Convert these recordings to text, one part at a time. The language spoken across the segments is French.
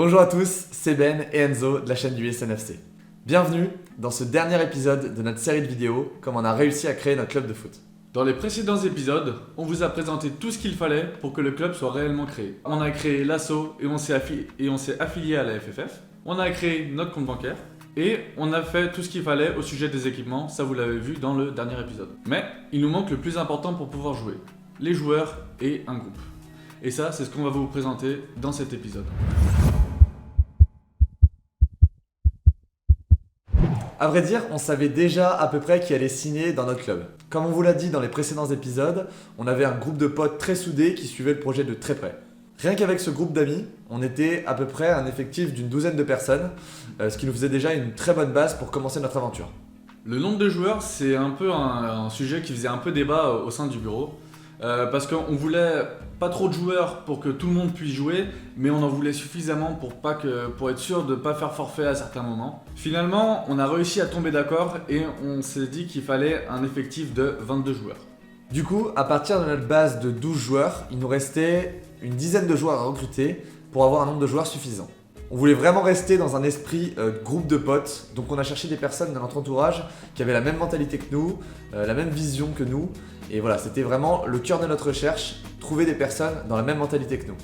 Bonjour à tous, c'est Ben et Enzo de la chaîne du SNFC. Bienvenue dans ce dernier épisode de notre série de vidéos Comment on a réussi à créer notre club de foot. Dans les précédents épisodes, on vous a présenté tout ce qu'il fallait pour que le club soit réellement créé. On a créé l'asso et on s'est affilié à la FFF. On a créé notre compte bancaire. Et on a fait tout ce qu'il fallait au sujet des équipements, ça vous l'avez vu dans le dernier épisode. Mais il nous manque le plus important pour pouvoir jouer, les joueurs et un groupe. Et ça, c'est ce qu'on va vous présenter dans cet épisode. À vrai dire, on savait déjà à peu près qui allait signer dans notre club. Comme on vous l'a dit dans les précédents épisodes, on avait un groupe de potes très soudés qui suivaient le projet de très près. Rien qu'avec ce groupe d'amis, on était à peu près un effectif d'une douzaine de personnes, ce qui nous faisait déjà une très bonne base pour commencer notre aventure. Le nombre de joueurs, c'est un peu un sujet qui faisait un peu débat au sein du bureau. Parce qu'on voulait pas trop de joueurs pour que tout le monde puisse jouer, mais on en voulait suffisamment pour être sûr de ne pas faire forfait à certains moments. Finalement, on a réussi à tomber d'accord et on s'est dit qu'il fallait un effectif de 22 joueurs. Du coup, à partir de notre base de 12 joueurs, il nous restait une dizaine de joueurs à recruter pour avoir un nombre de joueurs suffisant. On voulait vraiment rester dans un esprit groupe de potes, donc on a cherché des personnes dans notre entourage qui avaient la même mentalité que nous, la même vision que nous, et voilà, c'était vraiment le cœur de notre recherche, trouver des personnes dans la même mentalité que nous.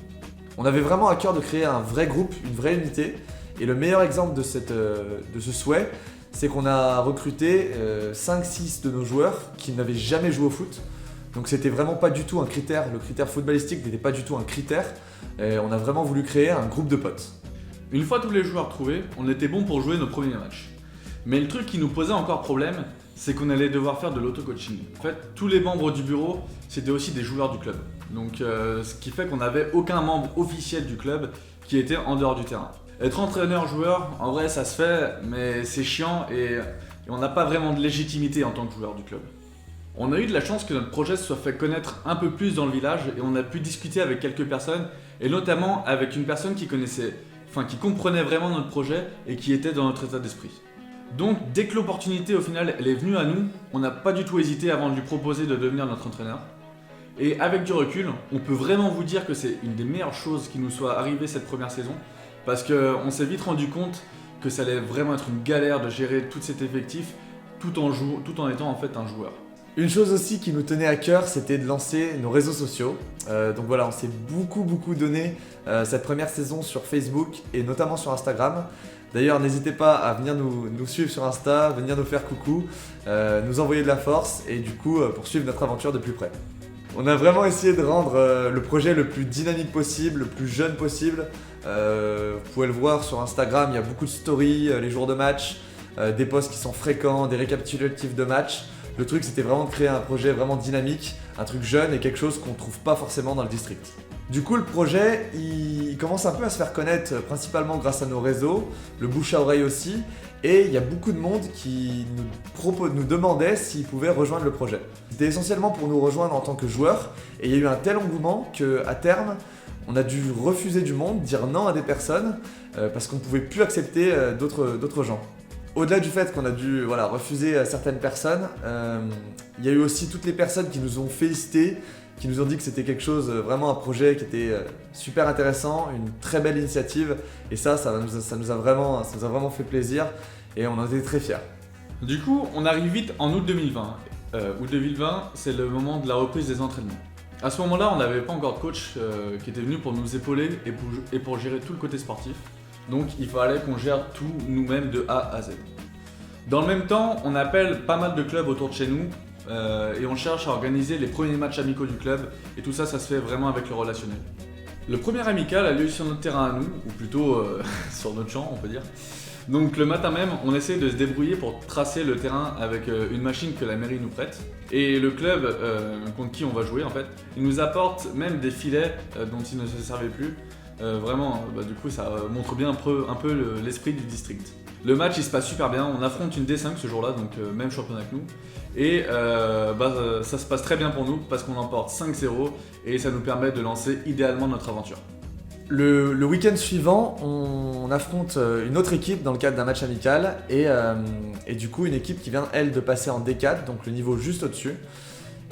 On avait vraiment à cœur de créer un vrai groupe, une vraie unité, et le meilleur exemple de ce souhait, c'est qu'on a recruté 5-6 de nos joueurs qui n'avaient jamais joué au foot. Donc c'était vraiment pas du tout un critère, le critère footballistique n'était pas du tout un critère, et on a vraiment voulu créer un groupe de potes. Une fois tous les joueurs trouvés, on était bon pour jouer nos premiers matchs. Mais le truc qui nous posait encore problème, c'est qu'on allait devoir faire de l'auto-coaching. En fait, tous les membres du bureau, c'était aussi des joueurs du club. Donc ce qui fait qu'on n'avait aucun membre officiel du club qui était en dehors du terrain. Être entraîneur-joueur, en vrai ça se fait, mais c'est chiant et on n'a pas vraiment de légitimité en tant que joueur du club. On a eu de la chance que notre projet se soit fait connaître un peu plus dans le village et on a pu discuter avec quelques personnes et notamment avec une personne qui comprenait vraiment notre projet et qui était dans notre état d'esprit. Donc dès que l'opportunité au final elle est venue à nous, on n'a pas du tout hésité avant de lui proposer de devenir notre entraîneur. Et avec du recul, on peut vraiment vous dire que c'est une des meilleures choses qui nous soit arrivée cette première saison parce qu'on s'est vite rendu compte que ça allait vraiment être une galère de gérer tout cet effectif tout en étant en fait un joueur. Une chose aussi qui nous tenait à cœur, c'était de lancer nos réseaux sociaux. Donc voilà, on s'est beaucoup donné cette première saison sur Facebook et notamment sur Instagram. D'ailleurs, n'hésitez pas à venir nous suivre sur Insta, venir nous faire coucou, nous envoyer de la force et du coup poursuivre notre aventure de plus près. On a vraiment essayé de rendre le projet le plus dynamique possible, le plus jeune possible. Vous pouvez le voir sur Instagram, il y a beaucoup de stories les jours de match, des posts qui sont fréquents, des récapitulatifs de match. Le truc, c'était vraiment de créer un projet vraiment dynamique, un truc jeune et quelque chose qu'on ne trouve pas forcément dans le district. Du coup, le projet, il commence un peu à se faire connaître principalement grâce à nos réseaux, le bouche à oreille aussi, et il y a beaucoup de monde qui nous demandait s'ils pouvaient rejoindre le projet. C'était essentiellement pour nous rejoindre en tant que joueurs, et il y a eu un tel engouement qu'à terme, on a dû refuser du monde, dire non à des personnes, parce qu'on ne pouvait plus accepter d'autres gens. Au-delà du fait qu'on a dû refuser certaines personnes, il y a eu aussi toutes les personnes qui nous ont félicité, qui nous ont dit que c'était quelque chose, vraiment un projet qui était super intéressant, une très belle initiative. Et ça nous a vraiment fait plaisir et on en était très fiers. Du coup, on arrive vite en août 2020. Août 2020, c'est le moment de la reprise des entraînements. À ce moment-là, on n'avait pas encore de coach qui était venu pour nous épauler et pour gérer tout le côté sportif. Donc il fallait qu'on gère tout nous-mêmes de A à Z. Dans le même temps, on appelle pas mal de clubs autour de chez nous et on cherche à organiser les premiers matchs amicaux du club et tout ça se fait vraiment avec le relationnel. Le premier amical a lieu sur notre terrain à nous, ou plutôt sur notre champ on peut dire. Donc le matin même, on essaie de se débrouiller pour tracer le terrain avec une machine que la mairie nous prête. Et le club contre qui on va jouer en fait, il nous apporte même des filets dont il ne se servait plus. Du coup ça montre bien un peu l'esprit du district. Le match il se passe super bien, on affronte une D5 ce jour-là, donc même championnat que nous. Et ça se passe très bien pour nous parce qu'on emporte 5-0 et ça nous permet de lancer idéalement notre aventure. Le week-end suivant, on affronte une autre équipe dans le cadre d'un match amical et du coup une équipe qui vient elle de passer en D4, donc le niveau juste au-dessus.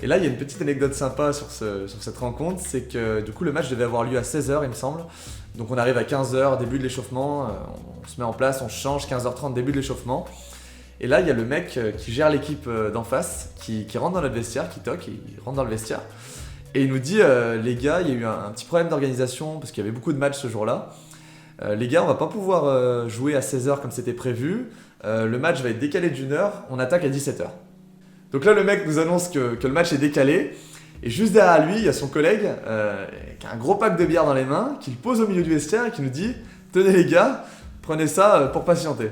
Et là il y a une petite anecdote sympa sur cette rencontre, c'est que du coup le match devait avoir lieu à 16h il me semble. Donc on arrive à 15h, début de l'échauffement, on se met en place, on change, 15h30, début de l'échauffement. Et là, il y a le mec qui gère l'équipe d'en face, qui rentre dans notre vestiaire, qui toque, il rentre dans le vestiaire. Et il nous dit, les gars, il y a eu un petit problème d'organisation, parce qu'il y avait beaucoup de matchs ce jour-là. Les gars, on va pas pouvoir jouer à 16h comme c'était prévu. Le match va être décalé d'une heure, on attaque à 17h. Donc là, le mec nous annonce que le match est décalé. Et juste derrière lui, il y a son collègue qui a un gros pack de bière dans les mains, qui le pose au milieu du vestiaire et qui nous dit « Tenez les gars, prenez ça pour patienter ».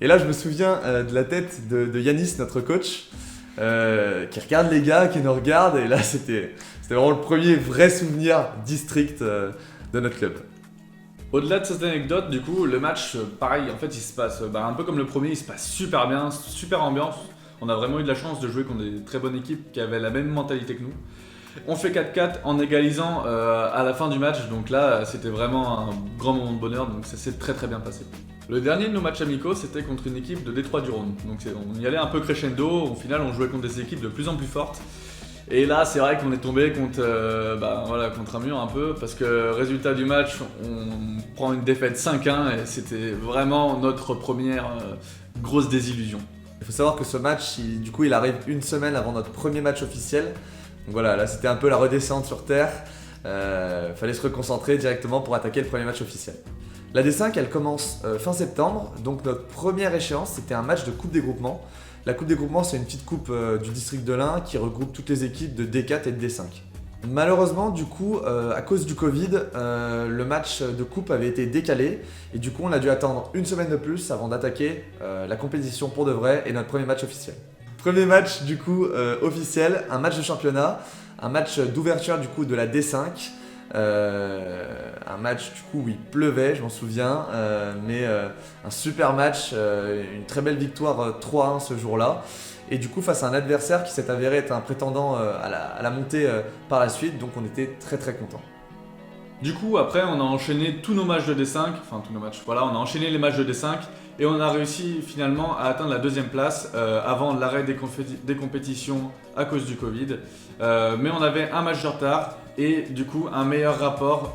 Et là, je me souviens de la tête de Yanis, notre coach, qui regarde les gars, qui nous regarde. Et là, c'était vraiment le premier vrai souvenir district de notre club. Au-delà de cette anecdote, du coup, le match, pareil, en fait, il se passe un peu comme le premier, il se passe super bien, super ambiance. On a vraiment eu de la chance de jouer contre des très bonnes équipes qui avaient la même mentalité que nous. On fait 4-4 en égalisant à la fin du match, donc là, c'était vraiment un grand moment de bonheur, donc ça s'est très très bien passé. Le dernier de nos matchs amicaux, c'était contre une équipe de Détroit-du-Rhône. Donc on y allait un peu crescendo, au final, on jouait contre des équipes de plus en plus fortes. Et là, c'est vrai qu'on est tombé contre un mur un peu, parce que résultat du match, on prend une défaite 5-1 et c'était vraiment notre première grosse désillusion. Il faut savoir que ce match, il arrive une semaine avant notre premier match officiel. Donc voilà, là c'était un peu la redescente sur terre. Fallait se reconcentrer directement pour attaquer le premier match officiel. La D5, elle commence fin septembre. Donc notre première échéance, c'était un match de Coupe des Groupements. La Coupe des Groupements, c'est une petite coupe du district de l'Ain qui regroupe toutes les équipes de D4 et de D5. Malheureusement, du coup, à cause du Covid, le match de coupe avait été décalé et du coup, on a dû attendre une semaine de plus avant d'attaquer la compétition pour de vrai et notre premier match officiel. Premier match du coup officiel, un match de championnat, un match d'ouverture du coup de la D5, un match du coup où il pleuvait, je m'en souviens, mais un super match, une très belle victoire 3-1 ce jour-là. Et du coup face à un adversaire qui s'est avéré être un prétendant à la montée par la suite, donc on était très très contents. Du coup après on a enchaîné tous nos matchs de D5, on a enchaîné les matchs de D5 et on a réussi finalement à atteindre la deuxième place avant l'arrêt des compétitions à cause du Covid. Mais on avait un match de retard et du coup un meilleur rapport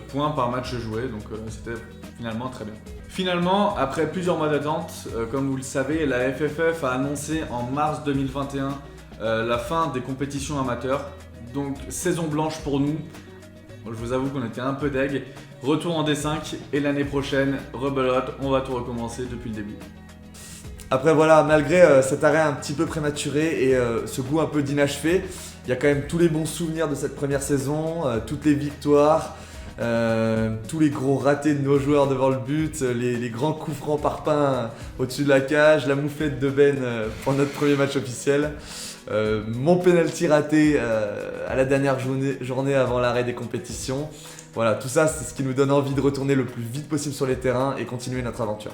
points par match joué, donc c'était finalement très bien. Finalement, après plusieurs mois d'attente, comme vous le savez, la FFF a annoncé en mars 2021 la fin des compétitions amateurs. Donc saison blanche pour nous. Je vous avoue qu'on était un peu deg. Retour en D5 et l'année prochaine, rebelote, on va tout recommencer depuis le début. Après voilà, malgré cet arrêt un petit peu prématuré et ce goût un peu d'inachevé, il y a quand même tous les bons souvenirs de cette première saison, toutes les victoires, tous les gros ratés de nos joueurs devant le but, les grands coups francs par pain au-dessus de la cage, la mouflette de Ben pour notre premier match officiel. Mon penalty raté à la dernière journée avant l'arrêt des compétitions. Voilà, tout ça c'est ce qui nous donne envie de retourner le plus vite possible sur les terrains et continuer notre aventure.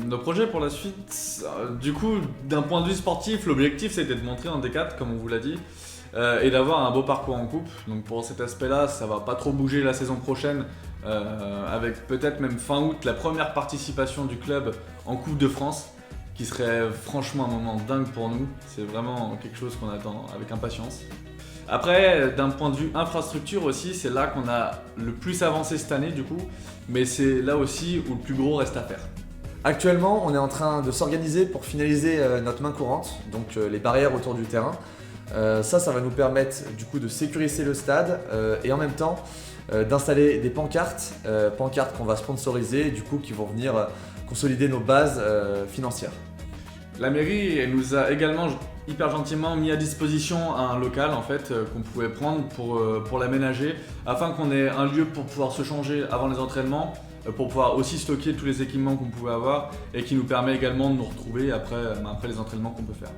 Nos projets pour la suite, du coup, d'un point de vue sportif, l'objectif c'était de montrer en D4, comme on vous l'a dit, et d'avoir un beau parcours en coupe. Donc pour cet aspect-là, ça va pas trop bouger la saison prochaine, avec peut-être même fin août la première participation du club en Coupe de France, qui serait franchement un moment dingue pour nous. C'est vraiment quelque chose qu'on attend avec impatience. Après, d'un point de vue infrastructure aussi, c'est là qu'on a le plus avancé cette année du coup, mais c'est là aussi où le plus gros reste à faire. Actuellement, on est en train de s'organiser pour finaliser notre main courante, donc les barrières autour du terrain. Ça va nous permettre du coup de sécuriser le stade et en même temps d'installer des pancartes qu'on va sponsoriser et du coup qui vont venir consolider nos bases financières. La mairie elle nous a également hyper gentiment mis à disposition un local en fait qu'on pouvait prendre pour l'aménager afin qu'on ait un lieu pour pouvoir se changer avant les entraînements, pour pouvoir aussi stocker tous les équipements qu'on pouvait avoir et qui nous permet également de nous retrouver après les entraînements qu'on peut faire.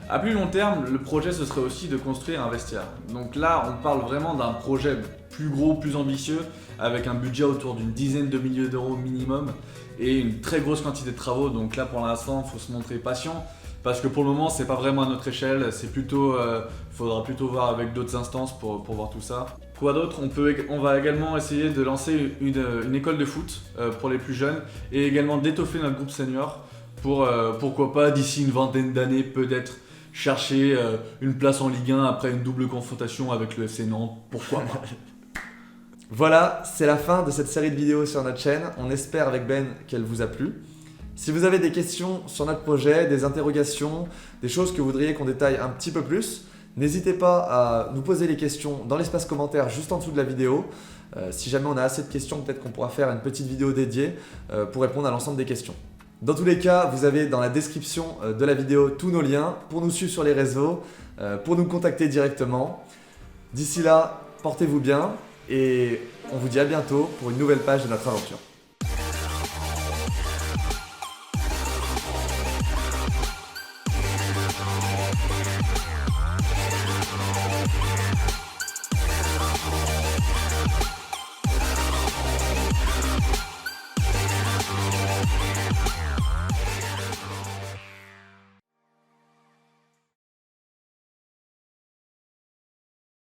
A plus long terme, le projet ce serait aussi de construire un vestiaire. Donc là, on parle vraiment d'un projet plus gros, plus ambitieux, avec un budget autour d'une dizaine de milliers d'euros minimum et une très grosse quantité de travaux. Donc là, pour l'instant, il faut se montrer patient parce que pour le moment, c'est pas vraiment à notre échelle. C'est plutôt, faudra plutôt voir avec d'autres instances pour voir tout ça. Quoi d'autre ? On va également essayer de lancer une école de foot pour les plus jeunes et également d'étoffer notre groupe senior pour pourquoi pas d'ici une vingtaine d'années peut-être chercher une place en Ligue 1 après une double confrontation avec le FC Nantes, pourquoi pas. Voilà, c'est la fin de cette série de vidéos sur notre chaîne. On espère avec Ben qu'elle vous a plu. Si vous avez des questions sur notre projet, des interrogations, des choses que vous voudriez qu'on détaille un petit peu plus, n'hésitez pas à nous poser les questions dans l'espace commentaire juste en dessous de la vidéo. Si jamais on a assez de questions, peut-être qu'on pourra faire une petite vidéo dédiée pour répondre à l'ensemble des questions. Dans tous les cas, vous avez dans la description de la vidéo tous nos liens pour nous suivre sur les réseaux, pour nous contacter directement. D'ici là, portez-vous bien et on vous dit à bientôt pour une nouvelle page de notre aventure.